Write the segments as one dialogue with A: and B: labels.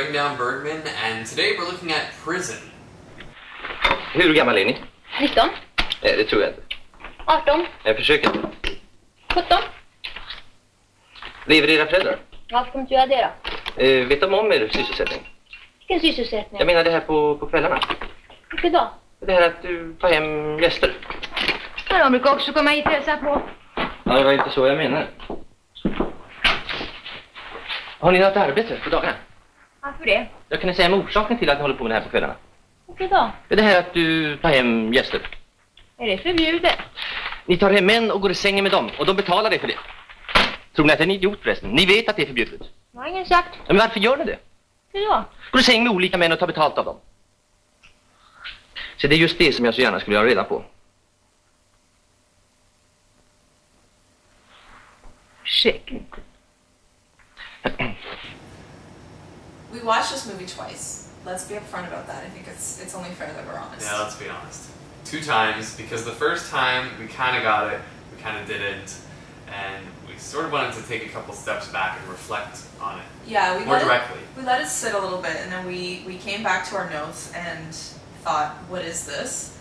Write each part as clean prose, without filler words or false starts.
A: Ingmar Bergman, and today we're looking at Prison.
B: Hur gammal är ni?
C: 19.
B: Det tror jag inte.
C: 18.
B: Jag försöker.
C: 17.
B: Lever era föräldrar?
C: Varför kommer du göra det då?
B: Vet de om er sysselsättning?
C: Vilken sysselsättning?
B: Jag menar det här på kvällarna.
C: Vilket då?
B: Det här att du tar hem gäster.
C: Ja, de brukar också komma hit och hälsa på.
B: Ja, det var inte så jag menar. Har ni något arbete på dagarna?
C: Varför det?
B: Jag kan säga med orsaken till att ni håller på med det här på kvällarna.
C: Vilket då?
B: Det här att du tar hem gäster.
C: Är det förbjudet?
B: Ni tar hem män och går i sängen med dem och de betalar dig för det. Tror ni att det är en idiot förresten? Ni vet att det är förbjudet.
C: Jag har ingen sagt.
B: Men varför gör ni det?
C: Hur då?
B: Går i säng med olika män och tar betalt av dem. Så det är just det som jag så gärna skulle göra reda på.
C: Ursäkta.
D: We watched this movie twice. Let's be upfront about that. I think it's only fair that we're honest.
A: Yeah, let's be honest. 2 times, because the first time we kind of got it, we kind of didn't, and we sort of wanted to take a couple steps back and reflect on it.
D: Yeah,
A: more directly.
D: We let it sit a little bit, and then we came back to our notes and thought, what is this?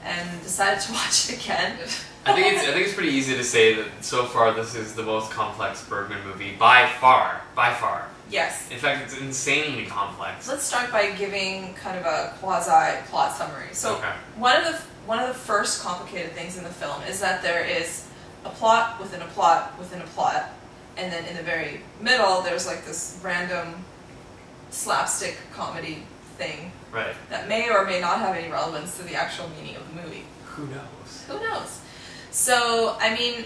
D: And decided to watch it again.
A: I think it's pretty easy to say that so far this is the most complex Bergman movie by far.
D: Yes.
A: In fact, it's insanely complex.
D: Let's start by giving kind of a quasi-plot summary. So
A: okay.
D: One of the first complicated things in the film is that there is a plot within a plot within a plot, and then in the very middle there's like this random slapstick comedy thing
A: right.
D: that may or may not have any relevance to the actual meaning of the movie.
A: Who knows?
D: Who knows? So, I mean,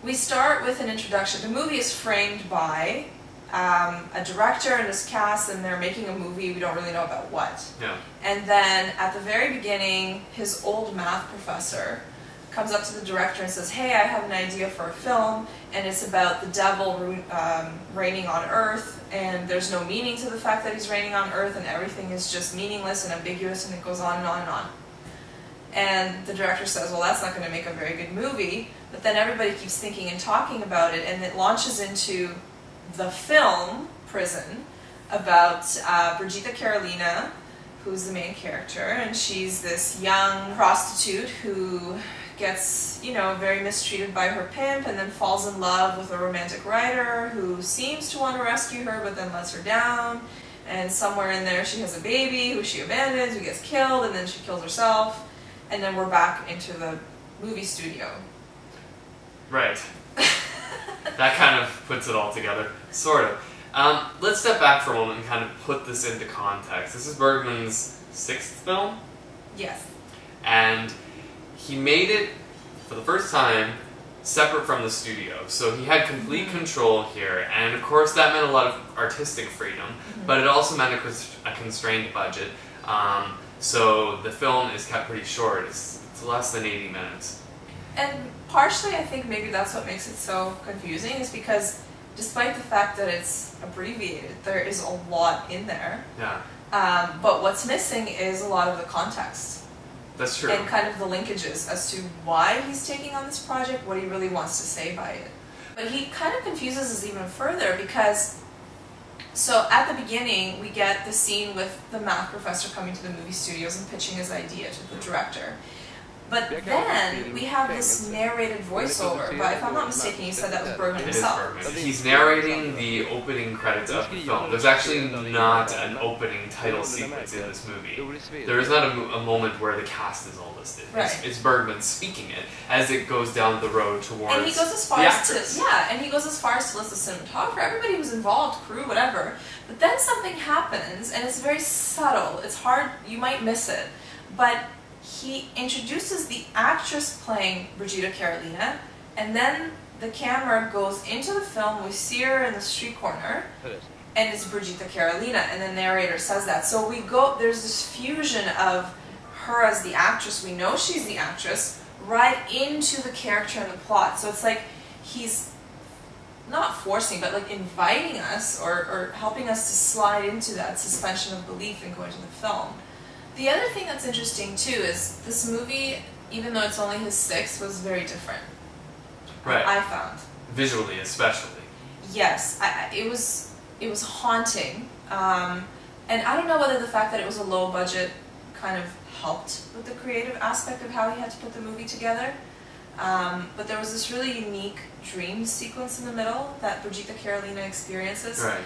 D: we start with an introduction. The movie is framed by a director and his cast, and they're making a movie, we don't really know about what.
A: Yeah.
D: And then at the very beginning, his old math professor comes up to the director and says, hey, I have an idea for a film, and it's about the devil reigning on Earth, and there's no meaning to the fact that he's reigning on Earth, and everything is just meaningless and ambiguous, and it goes on and on and on. And the director says, well, that's not going to make a very good movie, but then everybody keeps thinking and talking about it, and it launches into the film, Prison, about Brigitte Carolina, who's the main character, and she's this young prostitute who gets, you know, very mistreated by her pimp and then falls in love with a romantic writer who seems to want to rescue her but then lets her down, and somewhere in there she has a baby who she abandons, who gets killed, and then she kills herself, and then we're back into the movie studio.
A: Right. That kind of puts it all together, sort of. Let's step back for a moment and kind of put this into context. This is Bergman's 6th film.
D: Yes.
A: And he made it, for the first time, separate from the studio. So he had complete control here, and of course that meant a lot of artistic freedom, but it also meant a constrained budget. So the film is kept pretty short. It's less than 80 minutes.
D: And partially I think maybe that's what makes it so confusing, is because despite the fact that it's abbreviated, there is a lot in there.
A: Yeah.
D: But what's missing is a lot of the context.
A: That's true.
D: And kind of the linkages as to why he's taking on this project, what he really wants to say by it. But he kind of confuses us even further because, so at the beginning we get the scene with the math professor coming to the movie studios and pitching his idea to the director. But then we have this narrated voiceover, but if I'm not mistaken, you said that was Bergman himself.
A: It is Bergman. He's narrating the opening credits of the film. There's actually not an opening title sequence in this movie. There is not a moment where the cast is all listed.
D: Right.
A: It's Bergman speaking it as it goes down the road towards
D: and he goes as far
A: the
D: as
A: actress.
D: to, yeah, and he goes as far as to list the cinematographer, everybody who's involved, crew, whatever. But then something happens, and it's very subtle. It's hard, you might miss it, but he introduces the actress playing Brigitte Carolina, and then the camera goes into the film, we see her in the street corner, and it's Brigitte Carolina, and the narrator says that. So we go, there's this fusion of her as the actress, we know she's the actress, right into the character and the plot. So it's like he's not forcing, but like inviting us, or helping us to slide into that suspension of belief and go into the film. The other thing that's interesting too is this movie, even though it's only his 6th, was very different.
A: Right.
D: I found.
A: Visually, especially.
D: Yes, it was haunting. And I don't know whether the fact that it was a low budget kind of helped with the creative aspect of how he had to put the movie together. But there was this really unique dream sequence in the middle that Brigitte Carolina experiences.
A: Right.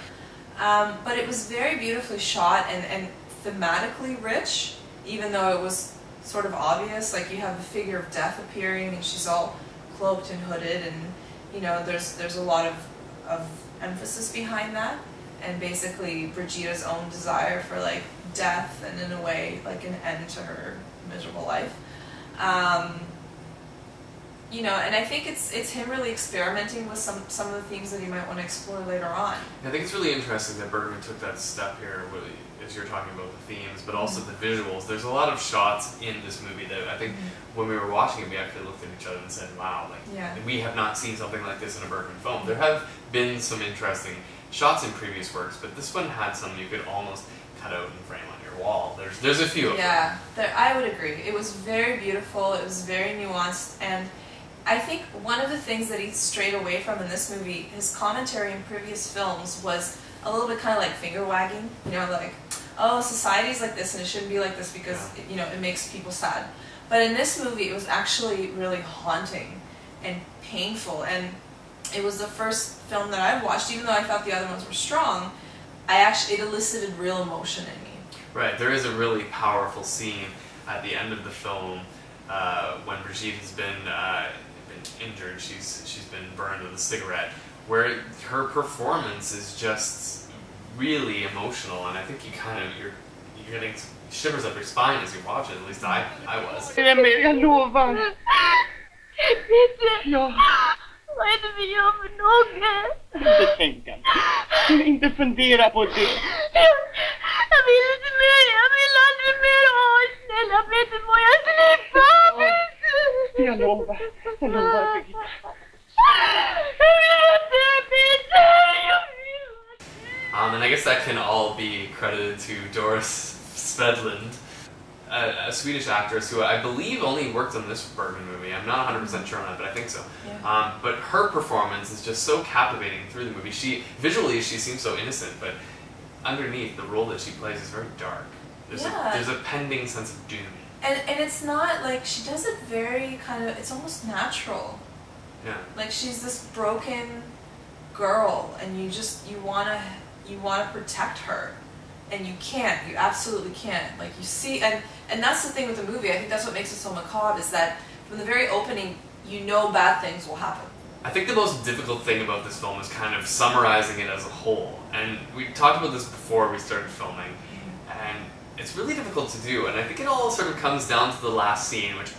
D: But it was very beautifully shot and thematically rich, even though it was sort of obvious. Like, you have the figure of death appearing and she's all cloaked and hooded, and you know, there's a lot of emphasis behind that, and basically Brigitte's own desire for like death and in a way like an end to her miserable life. You know, and I think it's him really experimenting with some of the themes that he might want to explore later on.
A: I think it's really interesting that Bergman took that step here, as you're talking about the themes, but also the visuals. There's a lot of shots in this movie that I think when we were watching it, we actually looked at each other and said, wow, like, we have not seen something like this in a Bergman film. There have been some interesting shots in previous works, but this one had some you could almost cut out and frame on your wall. There's a few of them.
D: Yeah, I would agree. It was very beautiful, it was very nuanced, and I think one of the things that he strayed away from in this movie, his commentary in previous films, was a little bit kind of like finger wagging, you know, like, oh, society's like this and it shouldn't be like this because, you know, it makes people sad. But in this movie, it was actually really haunting and painful, and it was the first film that I've watched, even though I thought the other ones were strong, it elicited real emotion in me.
A: Right, there is a really powerful scene at the end of the film when Brigitte has been injured, she's been burned with a cigarette, where her performance is just really emotional, and I think you're getting shivers up your spine as you watch it. At least I was.
B: Jag lovar.
C: Peter!
B: Ja.
C: Vad är det vi gör för något?
B: Inte tänka. Inte fundera på det.
C: Jag vill inte mer, jag vill aldrig mer. Åh, snälla Peter, får jag slippa?
B: Jag lovar, Birgitta.
C: Jag vill inte, Peter! Jag vill inte.
A: And I guess that can all be credited to Doris Svedlund, a Swedish actress who I believe only worked on this Bergman movie. I'm not 100% sure on that, but I think so.
D: Yeah.
A: But her performance is just so captivating through the movie. Visually, she seems so innocent, but underneath, the role that she plays is very dark. There's a pending sense of doom.
D: And it's not like, she does it very kind of, it's almost natural.
A: Yeah.
D: Like, she's this broken girl, and you wanna protect her, and you can't. You absolutely can't. Like, you see, and that's the thing with the movie. I think that's what makes it so macabre, is that from the very opening, you know bad things will happen.
A: I think the most difficult thing about this film is kind of summarizing it as a whole. And we talked about this before we started filming, and it's really difficult to do. And I think it all sort of comes down to the last scene, which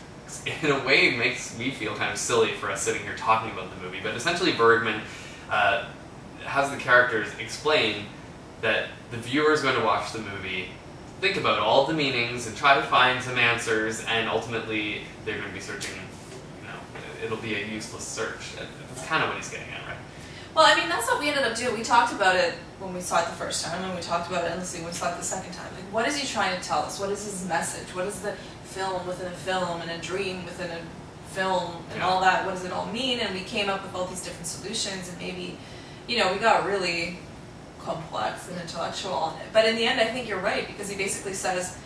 A: in a way makes me feel kind of silly for us sitting here talking about the movie. But essentially Bergman has the characters explain that the viewer is going to watch the movie, think about all the meanings, and try to find some answers, and ultimately they're going to be searching, you know, it'll be a useless search. That's kind of what he's getting at, right?
D: Well, I mean, that's what we ended up doing. We talked about it when we saw it the first time, and we talked about it endlessly when we saw it the second time. Like, what is he trying to tell us? What is his message? What is the film within a film, and a dream within a film, and all that? What does it all mean? And we came up with all these different solutions, and maybe, you know, we got really complex and intellectual on it. But in the end, I think you're right, because he basically says,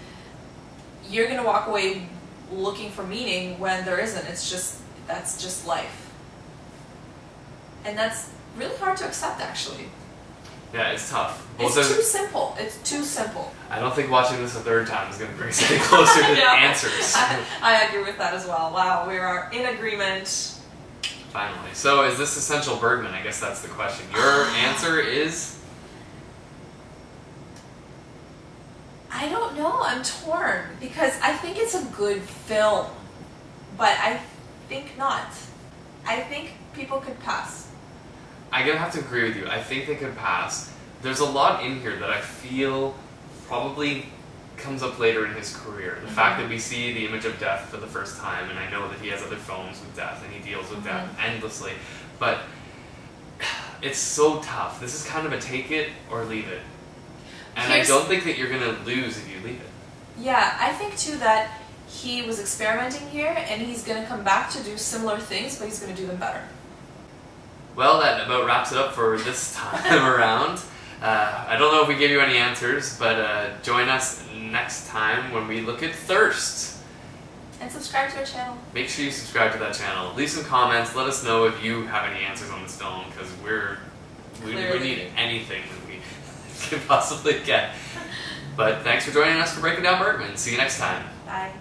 D: you're going to walk away looking for meaning when there isn't. That's just life. And that's really hard to accept, actually.
A: Yeah, it's tough.
D: It's too simple. It's too simple.
A: I don't think watching this a third time is going to bring us any closer to answers.
D: I agree with that as well. Wow, we are in agreement.
A: Finally. So is this essential Bergman? I guess that's the question. Your answer is?
D: I don't know. I'm torn, because I think it's a good film, but I think not. I think people could pass.
A: I'm going to have to agree with you. I think they could pass. There's a lot in here that I feel probably comes up later in his career. The fact that we see the image of death for the first time, and I know that he has other films with death, and he deals with death endlessly, but it's so tough. This is kind of a take it or leave it. And I don't think that you're going to lose if you leave it.
D: Yeah, I think too that he was experimenting here, and he's going to come back to do similar things, but he's going to do them better.
A: Well, that about wraps it up for this time around. I don't know if we gave you any answers, but join us next time when we look at Thirst.
D: And subscribe to our channel.
A: Make sure you subscribe to that channel. Leave some comments. Let us know if you have any answers on this film, because we need anything that we can possibly get. But thanks for joining us for Breaking Down Bergman. See you next time.
D: Bye.